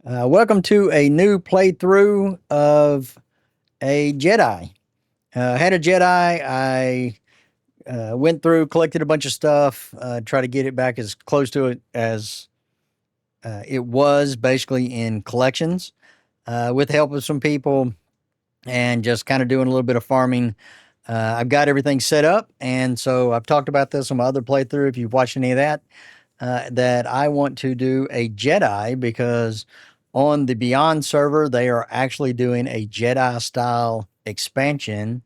Welcome to a new playthrough of a Jedi. Had a Jedi. I went through, collected a bunch of stuff, try to get it back as close to it as it was, basically in collections, with the help of some people, and just kind of doing a little bit of farming. I've got everything set up, and so I've talked about this on my other playthrough. If you've watched any of that, that I want to do a Jedi because on the Beyond server, they are actually doing a Jedi style expansion.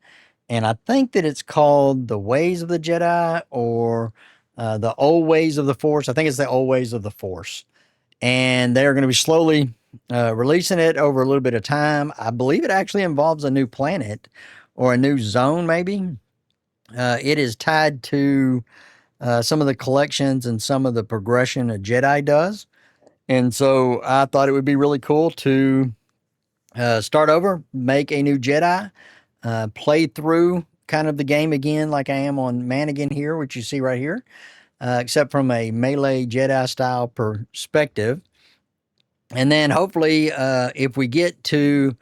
And I think that it's called The Ways of the Jedi or The Old Ways of the Force. I think it's The Old Ways of the Force. And they're going to be slowly releasing it over a little bit of time. I believe it actually involves a new planet or a new zone, maybe. It is tied to some of the collections and some of the progression a Jedi does. And so I thought it would be really cool to start over, make a new Jedi, play through kind of the game again, like I am on Manigan here, which you see right here, except from a melee Jedi style perspective. And then hopefully, if we get to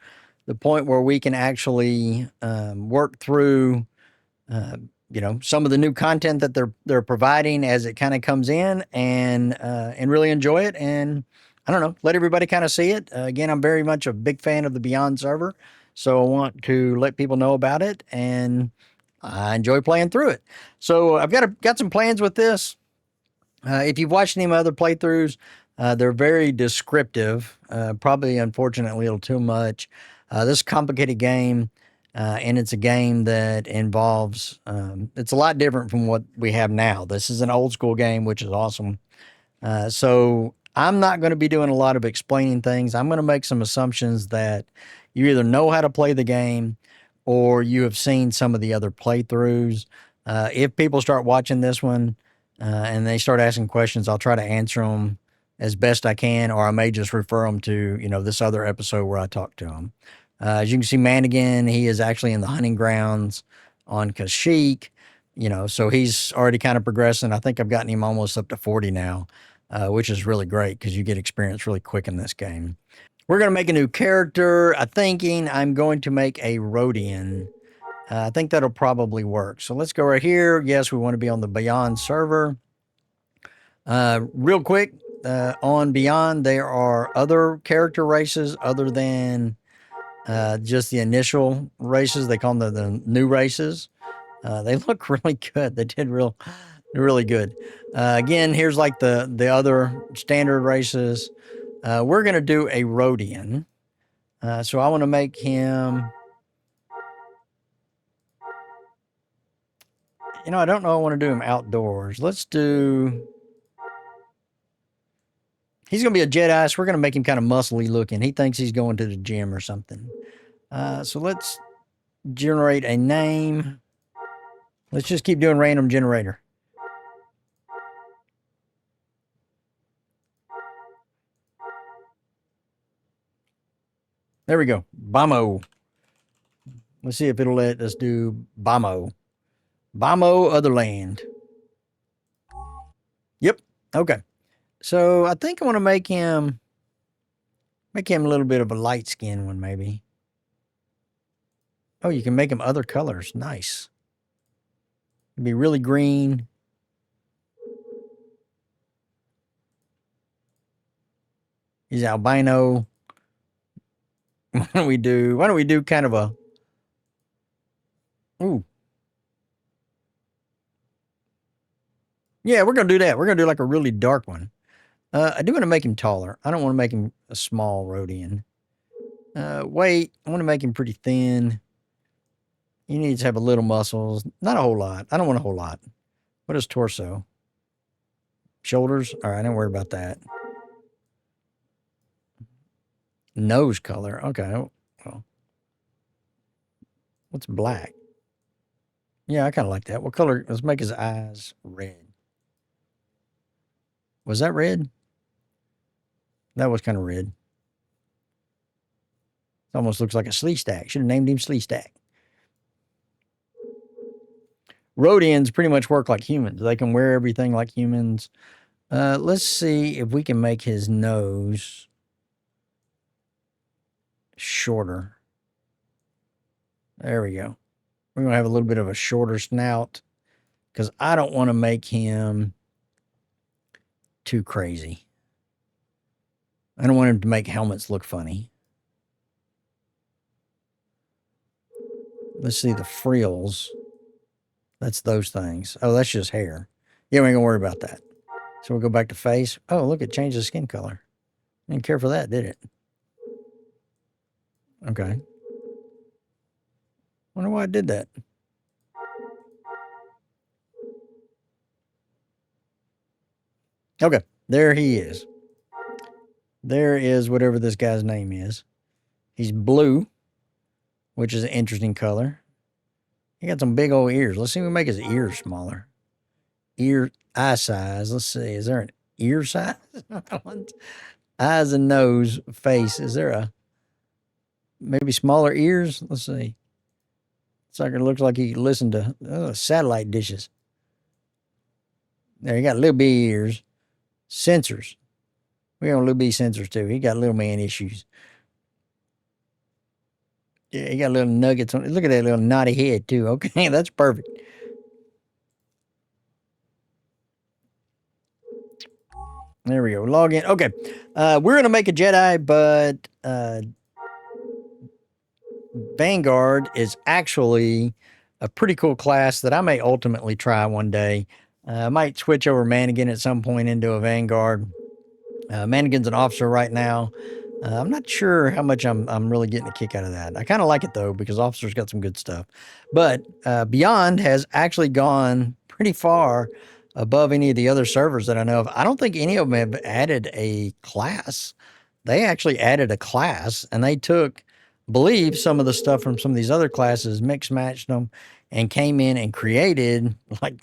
the point where we can actually work through some of the new content that they're providing as it kind of comes in and really enjoy it, and I don't know, let everybody kind of see it. Again, I'm very much a big fan of the Beyond server, so I want to let people know about it, and I enjoy playing through it. So I've got some plans with this. If you've watched any of my other playthroughs, they're very descriptive. Probably, unfortunately, a little too much. This complicated game, and it's a game that involves. It's a lot different from what we have now. This is an old school game, which is awesome. So I'm not going to be doing a lot of explaining things. I'm going to make some assumptions that you either know how to play the game or you have seen some of the other playthroughs. If people start watching this one and they start asking questions, I'll try to answer them as best I can, or I may just refer them to, this other episode where I talk to them. As you can see, Manigan, he is actually in the hunting grounds on Kashyyyk, so he's already kind of progressing. I think I've gotten him almost up to 40 now, which is really great because you get experience really quick in this game. We're going to make a new character. I'm thinking I'm going to make a Rodian. I think that'll probably work. So let's go right here. Yes, we want to be on the Beyond server. Real quick, on Beyond, there are other character races other than just the initial races. They call them the new races. They look really good. They did really good. Again, here's like the other standard races. We're going to do a Rodian. So I want to make him. I don't know. I want to do him outdoors. Let's do. He's going to be a Jedi, so we're going to make him kind of muscly looking. He thinks he's going to the gym or something. So let's generate a name. Let's just keep doing random generator. There we go. Bamo. Let's see if it'll let us do Bamo. Bamo Otherland. Yep. Okay. So I think I want to make him a little bit of a light skin one, maybe. Oh, you can make him other colors. Nice. It'd be really green. He's albino. Why don't we do kind of a. Ooh. Yeah, we're gonna do that. We're gonna do like a really dark one. I do want to make him taller. I don't want to make him a small Rodian. Wait, I want to make him pretty thin. He needs to have a little muscles. Not a whole lot. I don't want a whole lot. What is torso? Shoulders? All right, don't worry about that. Nose color. Okay. Well, what's black? Yeah, I kind of like that. What color? Let's make his eyes red. Was that red? That was kind of red. It almost looks like a Sleestack. Should have named him Sleestack. Rodians pretty much work like humans. They can wear everything like humans. Let's see if we can make his nose. shorter. There we go. We're going to have a little bit of a shorter snout because I don't want to make him too crazy. I don't want him to make helmets look funny. Let's see the frills. That's those things. Oh, that's just hair. Yeah, we ain't going to worry about that. So we'll go back to face. Oh, look, it changed the skin color. I didn't care for that, did it? Okay. Wonder why it did that. Okay, there he is. There is whatever this guy's name is. He's blue, which is an interesting color. He got some big old ears. Let's see if we make his ears smaller. Eye size. Let's see. Is there an ear size? Eyes and nose, face. Is there a maybe smaller ears? Let's see. It's like it looks like he listened to satellite dishes. There, he got little bitty ears. Sensors. We got little bitty sensors too. He got little man issues. Yeah, he got little nuggets on it. Look at that little knotty head too. Okay, that's perfect. There we go. Log in. Okay. We're going to make a Jedi, but Vanguard is actually a pretty cool class that I may ultimately try one day. I might switch over Mannequin at some point into a Vanguard. Mannequin's an officer right now. I'm not sure how much I'm really getting a kick out of that. I kind of like it though because officers got some good stuff. But Beyond has actually gone pretty far above any of the other servers that I know of. I don't think any of them have added a class. They actually added a class and they took, believe some of the stuff from some of these other classes, mix matched them, and came in and created like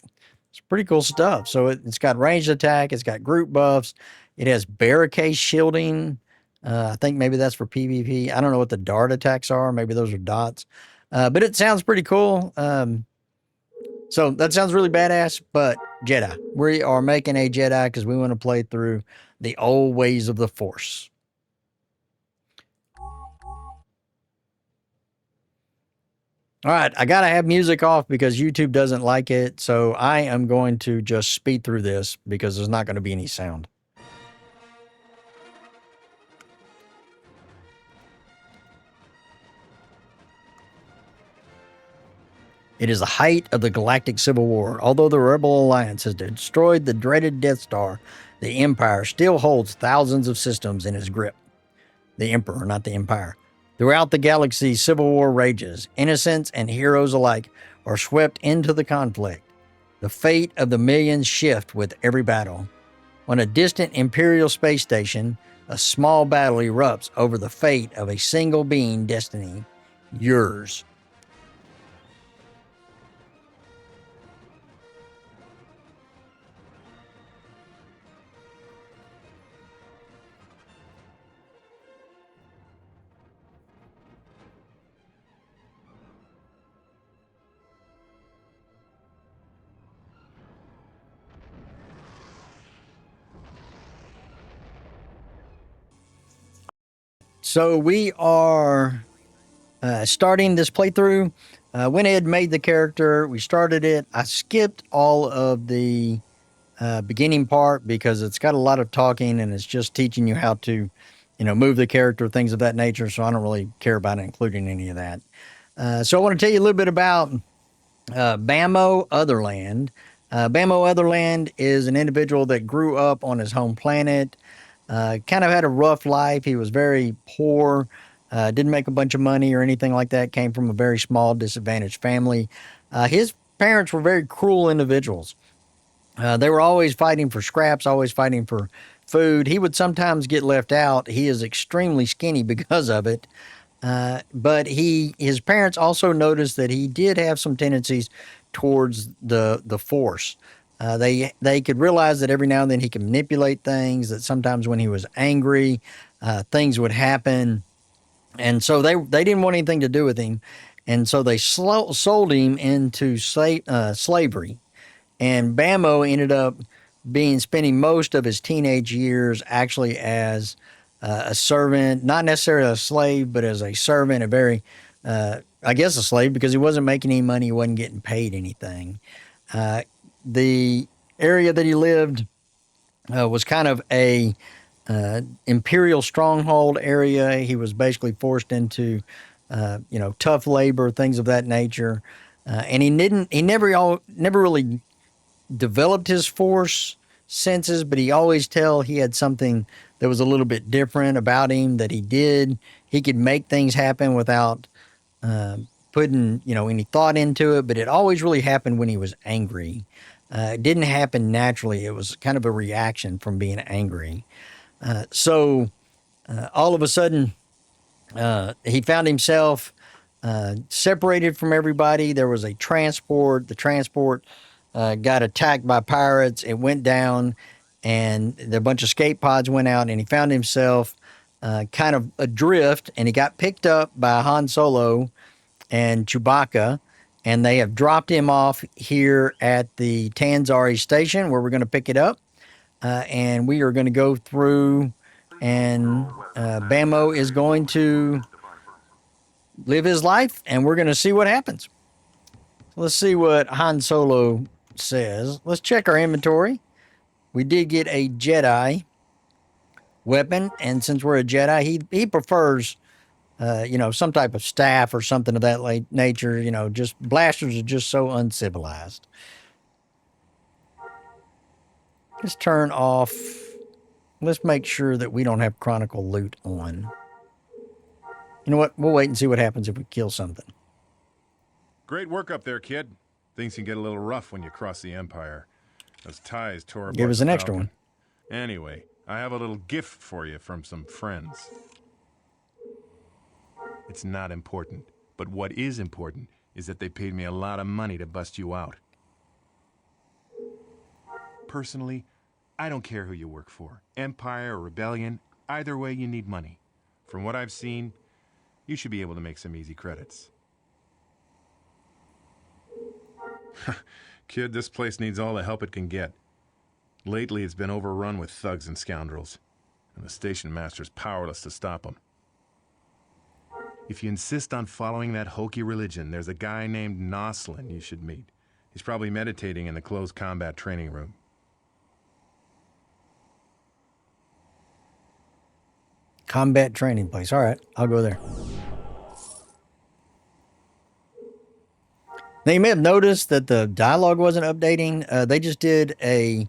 it's pretty cool stuff. So it's got ranged attack, it's got group buffs, it has barricade shielding. I think maybe that's for PvP. I don't know what the dart attacks are. Maybe those are dots. But it sounds pretty cool. So that sounds really badass, but Jedi. We are making a Jedi because we want to play through the old ways of the Force. All right, I got to have music off because YouTube doesn't like it. So I am going to just speed through this because there's not going to be any sound. It is the height of the galactic civil war. Although the Rebel Alliance has destroyed the dreaded Death Star, the Empire still holds thousands of systems in its grip. The Emperor, not the Empire. Throughout the galaxy, civil war rages. Innocents and heroes alike are swept into the conflict. The fate of the millions shift with every battle. On a distant Imperial space station, a small battle erupts over the fate of a single being destiny. Yours. So we are starting this playthrough. Went ahead and made the character. We started it. I skipped all of the beginning part because it's got a lot of talking and it's just teaching you how to, move the character, things of that nature. So I don't really care about including any of that. So I want to tell you a little bit about Bamo Otherland. Bamo Otherland is an individual that grew up on his home planet. Kind of had a rough life. He was very poor, didn't make a bunch of money or anything like that, came from a very small, disadvantaged family. His parents were very cruel individuals. They were always fighting for scraps, always fighting for food. He would sometimes get left out. He is extremely skinny because of it. But his parents also noticed that he did have some tendencies towards the force. They could realize that every now and then he could manipulate things. That sometimes when he was angry, things would happen, and so they didn't want anything to do with him, and so they sold him into slavery. And Bamo ended up spending most of his teenage years actually as a servant, not necessarily a slave, but as a servant, a very, I guess a slave because he wasn't making any money, he wasn't getting paid anything. The area that he lived was kind of a imperial stronghold area. He was basically forced into, tough labor, things of that nature, and he never really developed his force senses, but he always tell he had something that was a little bit different about him that he did. He could make things happen without uh, putting any thought into it, but it always really happened when he was angry. It didn't happen naturally. It was kind of a reaction from being angry. So all of a sudden, he found himself separated from everybody. There was a transport. The transport got attacked by pirates. It went down, and a bunch of escape pods went out, and he found himself kind of adrift, and he got picked up by Han Solo and Chewbacca, and they have dropped him off here at the Tansarii Station where we're going to pick it up, and we are going to go through, and Bamo is going to live his life, and we're going to see what happens. Let's see what Han Solo says. Let's check our inventory. We did get a Jedi weapon, and since we're a Jedi, he prefers, some type of staff or something of that nature. Just blasters are just so uncivilized. Let's turn off. Let's make sure that we don't have Chronicle loot on. You know what? We'll wait and see what happens if we kill something. Great work up there, kid. Things can get a little rough when you cross the Empire. Those ties tore apart. Give us an extra one. Anyway, I have a little gift for you from some friends. It's not important, but what is important is that they paid me a lot of money to bust you out. Personally, I don't care who you work for, Empire or Rebellion, either way you need money. From what I've seen, you should be able to make some easy credits. Kid, this place needs all the help it can get. Lately, it's been overrun with thugs and scoundrels, and the station master's powerless to stop them. If you insist on following that hokey religion, there's a guy named Noslin you should meet. He's probably meditating in the closed combat training room. Combat training place. All right, I'll go there. Now, you may have noticed that the dialogue wasn't updating. They just did a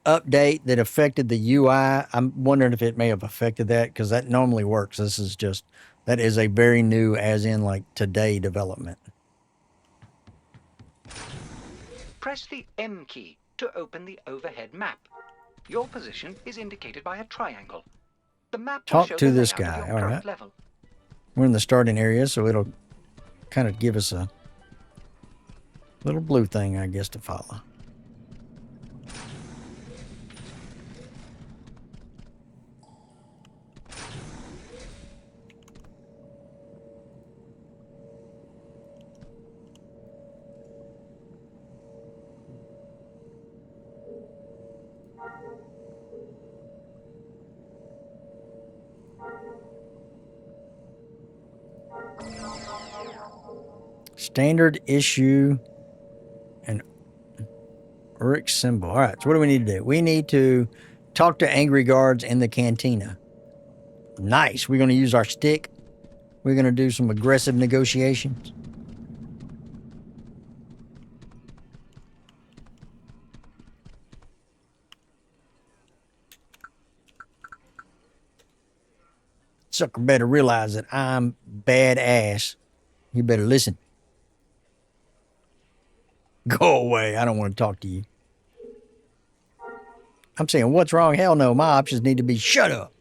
update that affected the UI. I'm wondering if it may have affected that because that normally works. That is a very new, as in like today, development. Press the M key to open the overhead map. Your position is indicated by a triangle. The map will Talk show to the this layout of guy. your All current right. level. We're in the starting area, so it'll kind of give us a little blue thing, I guess, to follow. Standard issue and Urich symbol. All right, so what do we need to do? We need to talk to angry guards in the cantina. Nice. We're going to use our stick. We're going to do some aggressive negotiations. Sucker better realize that I'm badass. You better listen. Go away. I don't want to talk to you. I'm saying, what's wrong? Hell no. My options need to be shut up.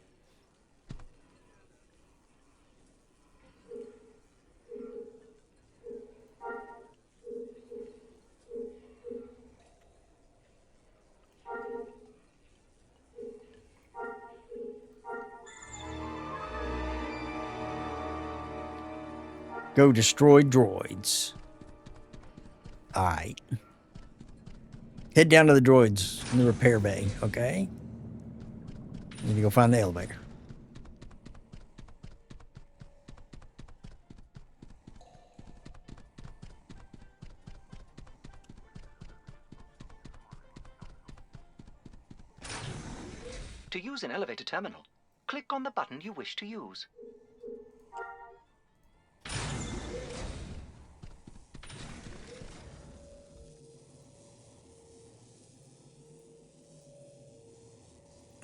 Go destroy droids. All right. Head down to the droids in the repair bay, okay? Need to go find the elevator. To use an elevator terminal, click on the button you wish to use.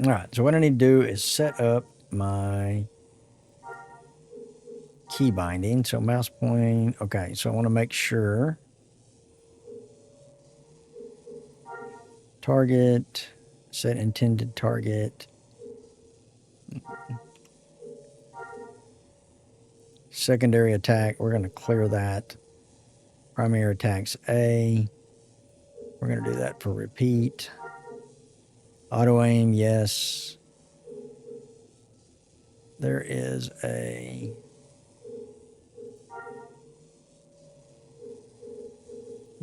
All right, so what I need to do is set up my key binding. So mouse pointing. Okay, so I want to make sure. Target, set intended target. Secondary attack, we're going to clear that. Primary attacks A. We're going to do that for repeat. Auto aim, yes. There is a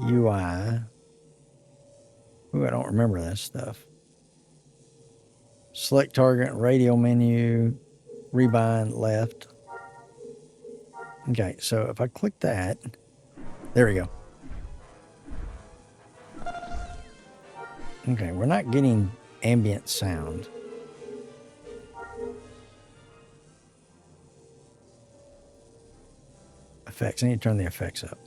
UI. Ooh, I don't remember that stuff. Select target, radio menu, rebind left. Okay, so if I click that, there we go. Okay, we're not getting ambient sound. Effects, I need to turn the effects up.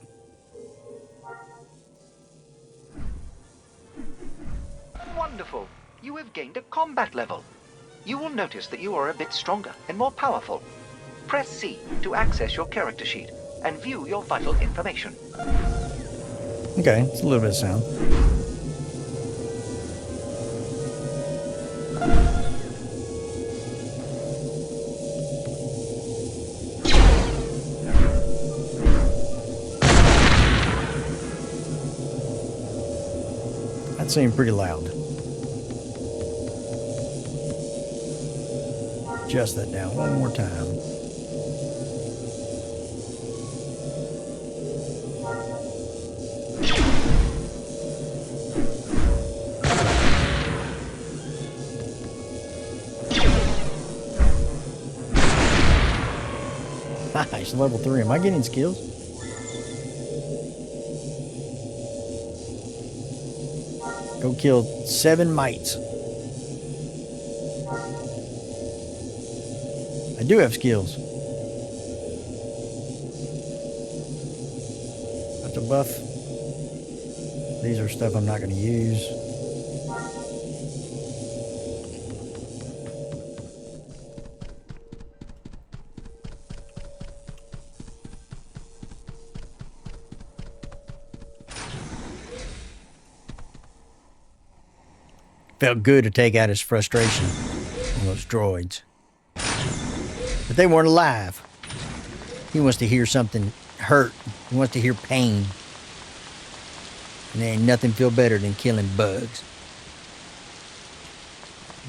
Wonderful! You have gained a combat level. You will notice that you are a bit stronger and more powerful. Press C to access your character sheet and view your vital information. Okay, it's a little bit of sound. That seemed pretty loud. Adjust that down one more time. Nice, level 3. Am I getting skills? Go kill 7 mites. I do have skills. That's a buff. These are stuff I'm not going to use. Felt good to take out his frustration on those droids. But they weren't alive. He wants to hear something hurt. He wants to hear pain. And there ain't nothing feel better than killing bugs.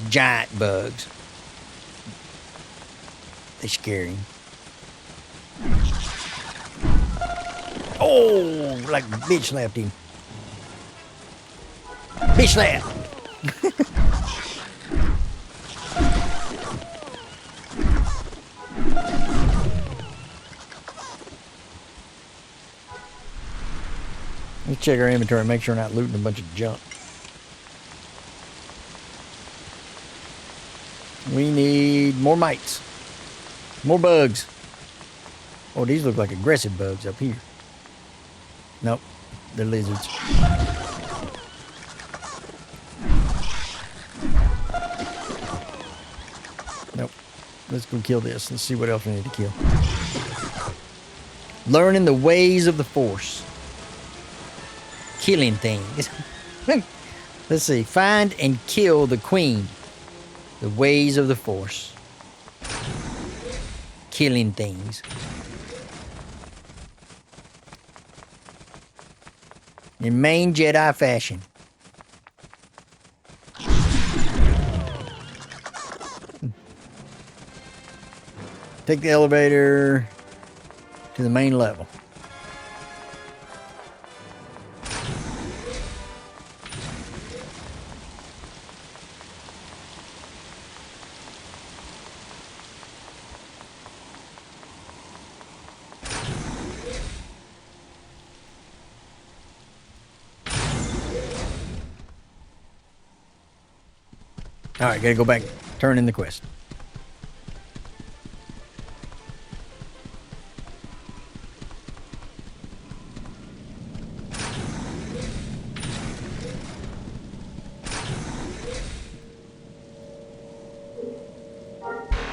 Giant bugs. They scare him. Oh, like bitch slapped him. Bitch slap. Let's check our inventory and make sure we're not looting a bunch of junk. We need more mites. More bugs. Oh, these look like aggressive bugs up here. Nope, they're lizards. Nope. Let's go kill this. Let's see what else we need to kill. Learning the ways of the Force. Killing things. Let's see. Find and kill the Queen. The ways of the Force. Killing things. In main Jedi fashion. Take the elevator to the main level. All right, gotta go back turn in the quest.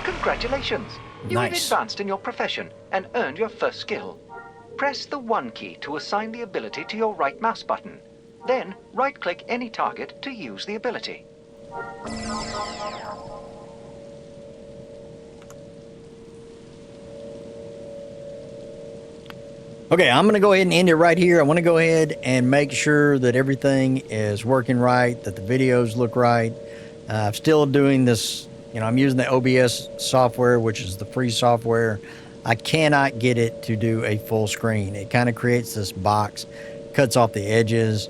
Congratulations! You have Nice. advanced in your profession and earned your first skill. Press the 1 key to assign the ability to your right mouse button. Then, right-click any target to use the ability. Okay, I'm going to go ahead and end it right here. I want to go ahead and make sure that everything is working right, that the videos look right. I'm still doing this, I'm using the OBS software, which is the free software. I cannot get it to do a full screen. It kind of creates this box, cuts off the edges.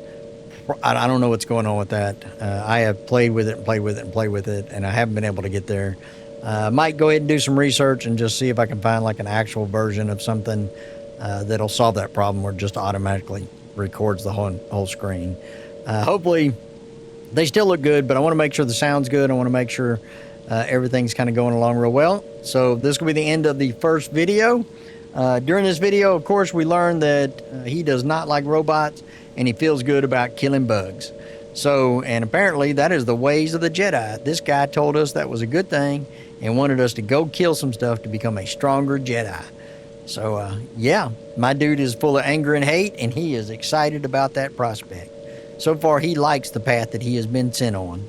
I don't know what's going on with that. I have played with it and played with it and played with it, and I haven't been able to get there. I might go ahead and do some research and just see if I can find like an actual version of something that'll solve that problem where it just automatically records the whole screen. Hopefully they still look good, but I want to make sure the sound's good. I want to make sure everything's kind of going along real well. So this will be the end of the first video. During this video, of course, we learned that he does not like robots and he feels good about killing bugs. So, and apparently that is the ways of the Jedi. This guy told us that was a good thing and wanted us to go kill some stuff to become a stronger Jedi. So, yeah, my dude is full of anger and hate, and he is excited about that prospect. So far, he likes the path that he has been sent on.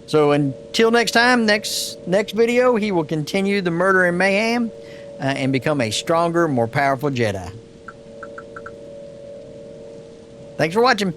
So until next time, next video, he will continue the murder and mayhem and become a stronger, more powerful Jedi. Thanks for watching.